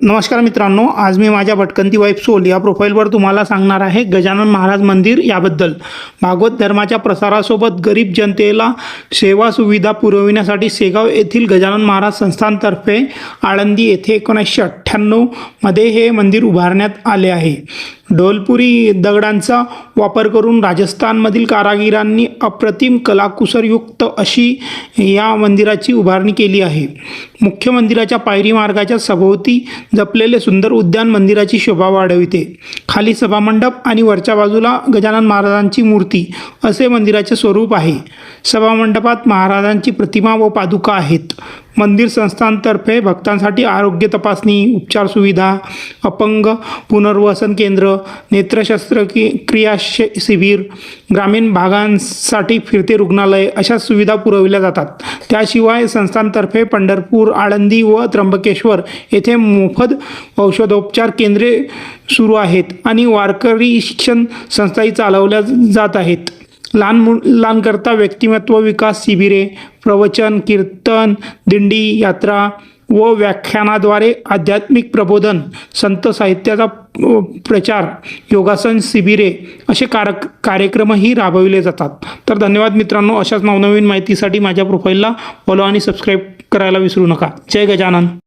नमस्कार मित्रांनो, आज मी माझ्या भटकंती वाईफ सोल या प्रोफाईलवर तुम्हाला सांगणार आहे गजानन महाराज मंदिर याबद्दल। भागवत धर्माच्या प्रसारासोबत गरीब जनतेला सेवा सुविधा पुरविण्यासाठी शेगाव येथील गजानन महाराज संस्थानतर्फे आळंदी येथे 1998 मध्ये हे मंदिर उभारण्यात आले आहे। ढोलपुरी दगडांचा वापर करून राजस्थानमधील कारागिरांनी अप्रतिम कलाकुसरयुक्त अशी या मंदिराची उभारणी केली आहे। मुख्य मंदिराच्या पायरी मार्गाच्या सभोवती जपलेले सुंदर उद्यान मंदिराची शोभा वाढविते। खाली सभामंडप आणि वरच्या बाजूला गजानन महाराजांची मूर्ती असे मंदिराचे स्वरूप आहे। सभामंडपात महाराजांची प्रतिमा व पादुका आहेत। मंदिर संस्थानतर्फे भक्तांसाठी आरोग्य तपासणी, उपचार सुविधा, अपंग पुनर्वसन केंद्र, नेत्रशस्त्रक्रिया शिबिर, ग्रामीण भागांसाठी फिरते रुग्णालय अशा सुविधा पुरविल्या जातात। त्याशिवाय संस्थानतर्फे पंढरपूर, आळंदी व त्र्यंबकेश्वर येथे मोफत औषधोपचार केंद्रे सुरू आहेत आणि वारकरी शिक्षण संस्थाही चालवल्या जात आहेत। लहान मुलांकरता व्यक्तिमत्व विकास शिबिरे, प्रवचन, कीर्तन, दिंडी यात्रा व व्याख्यानाद्वारे आध्यात्मिक प्रबोधन, संत साहित्याचा प्रचार, योगासन शिबिरे असे कार्यक्रमही राबविले जातात। तर धन्यवाद मित्रांनो, अशाच नवनवीन माहितीसाठी माझ्या प्रोफाईलला फॉलो आणि सबस्क्राईब करायला विसरू नका। जय गजानन।